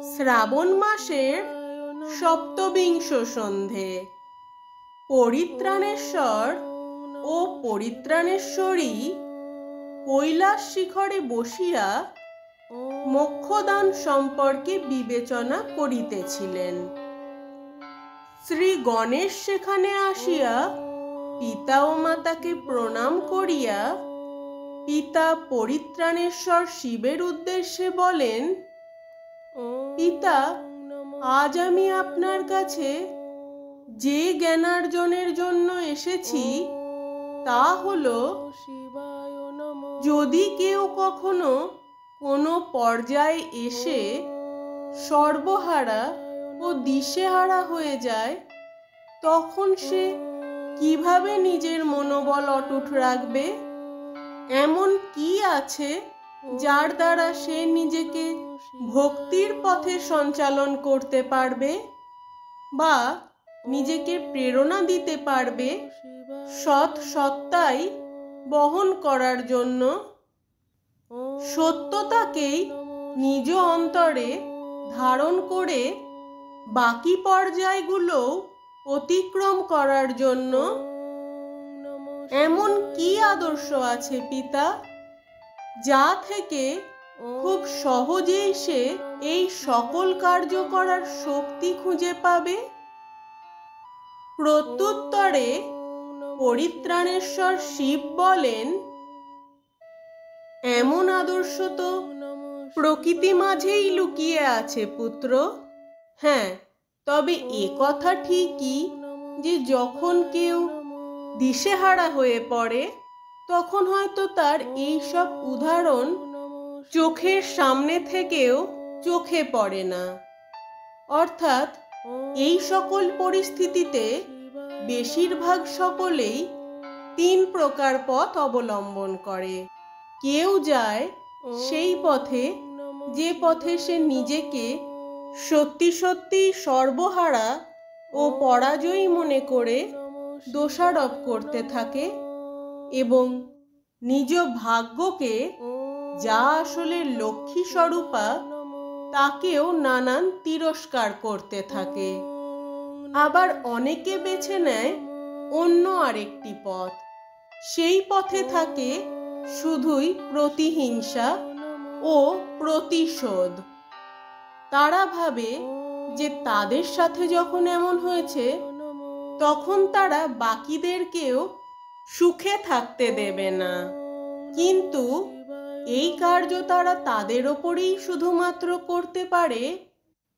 শ্রাবণ মাসের সপ্তবিংশ সন্ধে। পরিত্রাণেশ্বর ও পরিত্রাণেশ্বরী কৈলাস শিখরে বসিয়া মোক্ষদান সম্পর্কে বিবেচনা করিতেছিলেন। শ্রী গণেশ সেখানে আসিয়া পিতা ও মাতাকে প্রণাম করিয়া পিতা পরিত্রাণেশ্বর শিবের উদ্দেশ্যে বলেন, পিতা, আজ আমি আপনার কাছে যে জ্ঞানার্জনের জন্য এসেছি তা হলো, যদি কেউ কখনো কোনো পর্যায়ে এসে সর্বহারা ও দিশেহারা হয়ে যায়, তখন সে কিভাবে নিজের মনোবল অটুট রাখবে? এমন কি আছে যার দ্বারা সে নিজেকে ভক্তির পথে সঞ্চালন করতে পারবে বা নিজেকে প্রেরণা দিতে পারবে সৎ সত্তাই বহন করার জন্য? সত্যতাকেই নিজ অন্তরে ধারণ করে বাকি পর্যায়গুলো অতিক্রম করার জন্য এমন কি আদর্শ আছে পিতা, যা থেকে খুব সহজেই সে এই সকল কার্য করার শক্তি খুঁজে পাবে? প্রত্যুত্তরে পরিত্রাণেশ্বর শিব বলেন, এমন আদর্শ তো প্রকৃতি মাঝেই লুকিয়ে আছে পুত্র। হ্যাঁ, তবে এ কথা ঠিকই যে যখন কেউ দিশেহারা হয়ে পড়ে তখন হয়তো তার এই সব উদাহরণ চোখের সামনে থেকেও চোখে পড়ে না। অর্থাৎ এই সকল পরিস্থিতিতে বেশিরভাগ সকলেই 3 প্রকার পথ অবলম্বন করে। কেউ যায় সেই পথে যে পথে সে নিজেকে সত্যি সত্যি সর্বহারা ও পরাজয়ী মনে করে দোষারোপ করতে থাকে এবং নিজ ভাগ্যকে, যা আসলে লক্ষ্মী স্বরূপা, তাকেও নানান তিরস্কার করতে থাকে। আবার অনেকে বেছে নেয় অন্য আরেকটি পথ। সেই পথে থাকে শুধুই প্রতিহিংসা ও প্রতিশোধ। তারা ভাবে যে তাদের সাথে যখন এমন হয়েছে তখন তারা বাকিদেরকেও সুখে থাকতে দেবে না। কিন্তু এই কার্য তারা তাদের ওপরেই শুধুমাত্র করতে পারে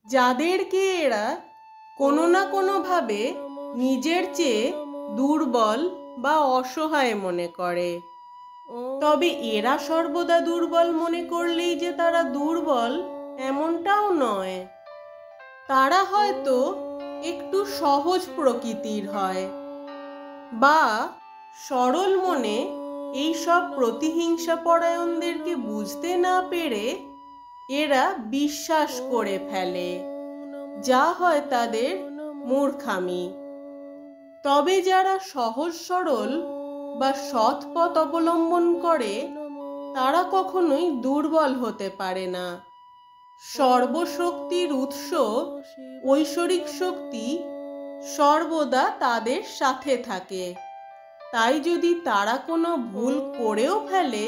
যাদেরকে এরা কোনো না কোনোভাবে নিজের চেয়ে দুর্বল বা অসহায় মনে করে। তবে এরা সর্বদা দুর্বল মনে করলেই যে তারা দুর্বল এমনটাও নয়। তারা হয়তো একটু সহজ প্রকৃতির হয় বা সরল মনে এই সব প্রতিহিংসা পরায়ণদেরকে বুঝতে না পেরে এরা বিশ্বাস করে ফেলে, যা হয় তাদের মূর্খামি। তবে যারা সহজ সরল বা সৎ পথ অবলম্বন করে তারা কখনোই দুর্বল হতে পারে না। সর্বশক্তির উৎস ঐশ্বরিক শক্তি সর্বদা তাদের সাথে থাকে। তাই যদি তারা কোনো ভুল করেও ফেলে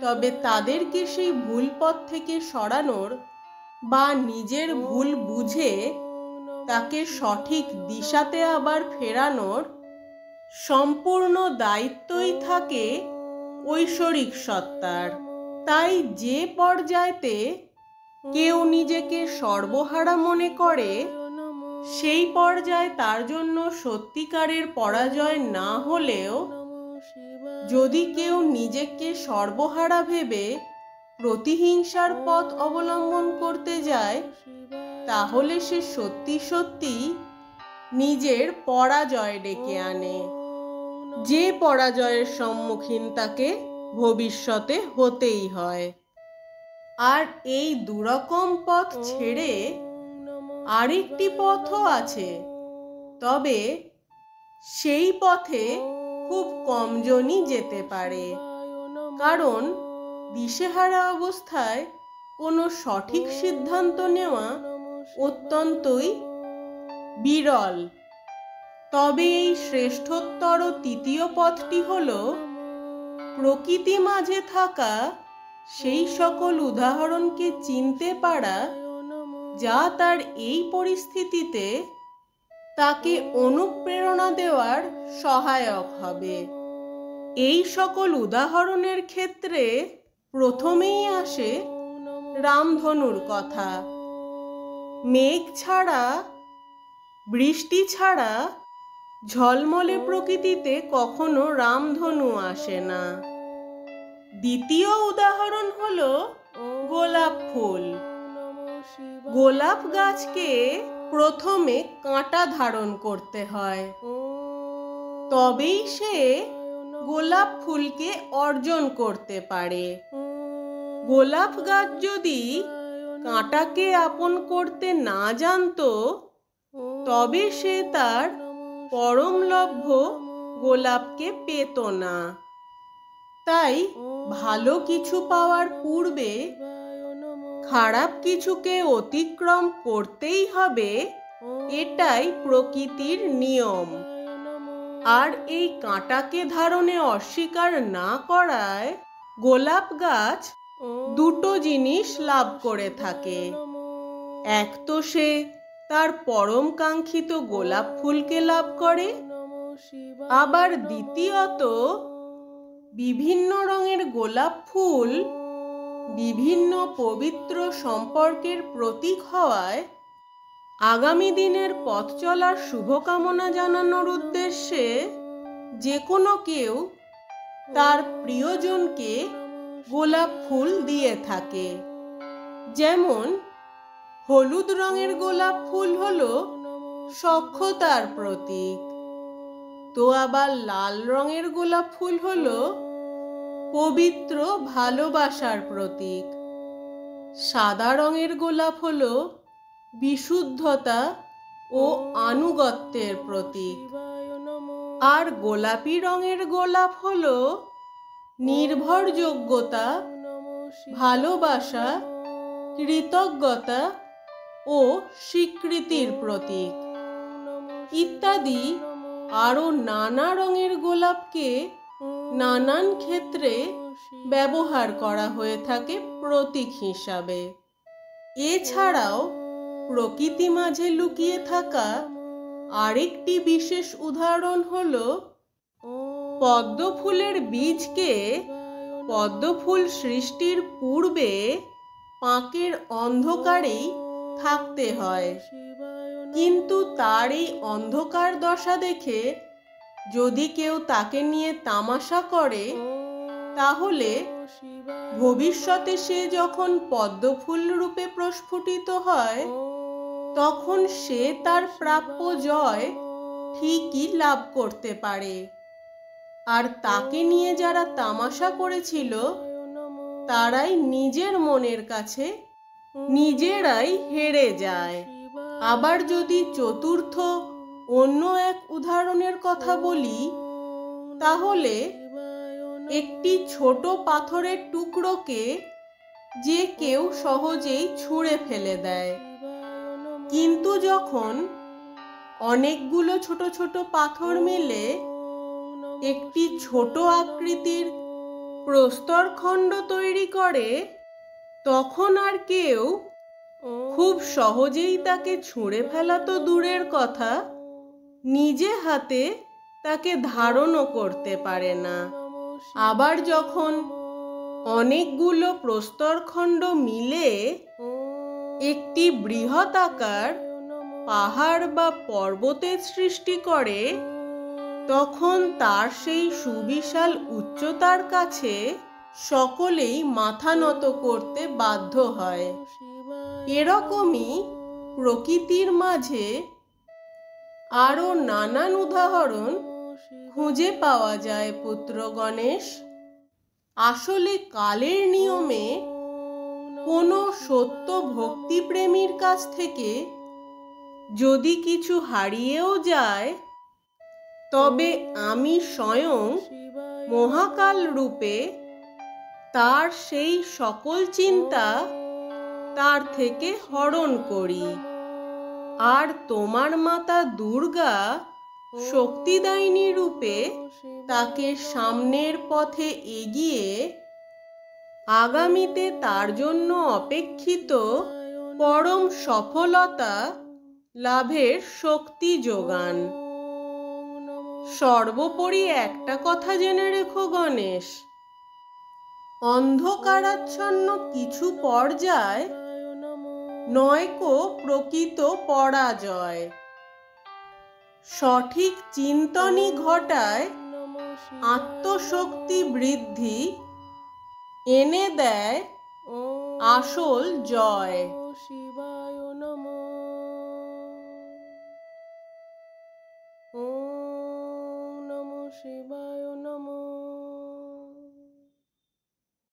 তবে তাদেরকে সেই ভুল পথ থেকে সরানোর বা নিজের ভুল বুঝে তাকে সঠিক দিশাতে আবার ফেরানোর সম্পূর্ণ দায়িত্বই থাকে ঐশ্বরিক সত্তার। তাই যে পর্যায়েতে কেউ নিজেকে সর্বহারা মনে করে সেই পর্যায়ে তার জন্য সত্যিকারের পরাজয় না হলেও, যদি কেউ নিজেকে সর্বহারা ভেবে প্রতিহিংসার পথ অবলম্বন করতে যায় তাহলে সে সত্যি সত্যি নিজের পরাজয় ডেকে আনে, যে পরাজয়ের সম্মুখীন তাকে ভবিষ্যতে হতেই হয়। আর এই দুরকম পথ ছেড়ে আরেকটি পথও আছে, তবে সেই পথে খুব কমজনই যেতে পারে। কারণ দিশেহারা অবস্থায় কোনো সঠিক সিদ্ধান্ত নেওয়া অত্যন্তই বিরল। তবে এই শ্রেষ্ঠতর তৃতীয় পথটি হল প্রকৃতি মাঝে থাকা সেই সকল উদাহরণকে চিনতে পারা যা তার এই পরিস্থিতিতে তাকে অনুপ্রেরণা দেওয়ার সহায়ক হবে। এই সকল উদাহরণের ক্ষেত্রে প্রথমেই আসে রামধনুর কথা। মেঘ ছাড়া, বৃষ্টি ছাড়া ঝলমলে প্রকৃতিতে কখনো রামধনু আসে না। দ্বিতীয় উদাহরণ হলো গোলাপ ফুল। গোলাপ গাছকে প্রথমে কাঁটা ধারণ করতে হয়, তবেই সে গোলাপ ফুলকে অর্জন করতে পারে। গোলাপ গাছ যদি কাঁটাকে আপন করতে না জানতো, তবে সে তার পরমলভ্য গোলাপকে পেত না। তাই ভালো কিছু পাওয়ার পূর্বে খারাপ কিছুকে অতিক্রম করতেই হবে, এটাই প্রকৃতির নিয়ম। আর এই কাঁটাকে ধারণে অস্বীকার না করায় গোলাপ গাছ দুটো জিনিস লাভ করে থাকে। এক তো সে তার পরম কাঙ্ক্ষিত গোলাপ ফুলকে লাভ করে, আবার দ্বিতীয়ত বিভিন্ন রঙের গোলাপ ফুল বিভিন্ন পবিত্র সম্পর্কের প্রতীক হওয়ায় আগামী দিনের পথ চলার শুভকামনা জানানোর উদ্দেশ্যে যে কোনো কেউ তার প্রিয়জনকে গোলাপ ফুল দিয়ে থাকে। যেমন হলুদ রঙের গোলাপ ফুল হলো সখ্যতার প্রতীক, তো আবার লাল রঙের গোলাপ ফুল হলো পবিত্র ভালোবাসার প্রতীক। সাদা রঙের গোলাপ হলো বিশুদ্ধতা ও আনুগত্যের প্রতীক। আর গোলাপি রঙের গোলাপ হলো নির্ভরযোগ্যতা, ভালোবাসা, কৃতজ্ঞতা ও স্বীকৃতির প্রতীক ইত্যাদি। আরো নানা রঙের গোলাপকে নানান ক্ষেত্রে ব্যবহার করা হয়ে থাকে প্রতীক হিসাবে। এছাড়াও প্রকৃতি মাঝে লুকিয়ে থাকা আরেকটি বিশেষ উদাহরণ হলো পদ্ম ফুলের বীজকে পদ্মফুল সৃষ্টির পূর্বে পাঁকের অন্ধকারেই থাকতে হয়, কিন্তু তার এই অন্ধকার দশা দেখে যদি কেউ তাকে নিয়ে তামাশা করে, তাহলে ভবিষ্যতে সে যখন পদ্মফুল রূপে প্রস্ফুটিত হয়, তখন সে তার প্রাপ্য জয় ঠিকই লাভ করতে পারে। আর তাকে নিয়ে যারা তামাশা করেছিল, তারাই নিজের মনের কাছে নিজেরাই হেরে যায়। আবার যদি চতুর্থ অন্য এক উদাহরণের কথা বলি, তাহলে একটি ছোট পাথরের টুকরোকে যে কেউ সহজেই ছুঁড়ে ফেলে দেয়, কিন্তু যখন অনেকগুলো ছোট ছোট পাথর মিলে একটি ছোট আকৃতির প্রস্তরখণ্ড তৈরি করে, তখন আর কেউ খুব সহজেই তাকে ছুঁড়ে ফেলা তো দূরের কথা, নিজে হাতে তাকে ধারণও করতে পারে না। আবার যখন অনেকগুলো প্রস্তরখণ্ড মিলে একটি বৃহৎ আকার পাহাড় বা পর্বতের সৃষ্টি করে, তখন তার সেই সুবিশাল উচ্চতার কাছে সকলেই মাথা নত করতে বাধ্য হয়। এরকমই প্রকৃতির মাঝে আরো নানান উদাহরণ খুঁজে পাওয়া যায় পুত্র গণেশ। আসলে কালের নিয়মে কোনো সত্য ভক্তিপ্রেমীর কাছ থেকে যদি কিছু হারিয়েও যায়, তবে আমি স্বয়ং মহাকাল রূপে তার সেই সকল চিন্তা তার থেকে হরণ করি। আর তোমার মাতা দুর্গা শক্তিদায়িনী রূপে তাকে সামনের পথে এগিয়ে আগামীতে তার জন্য অপেক্ষিত পরম সফলতা লাভের শক্তি যোগান। সর্বোপরি একটা কথা জেনে রেখো গণেশ, অন্ধকারাচ্ছন্ন কিছু পর্যায় নয়কো প্রকৃত পরাজয়। সঠিক চিন্তনই ঘটায় আত্মশক্তি বৃদ্ধি, এনে দেয় আসল জয়।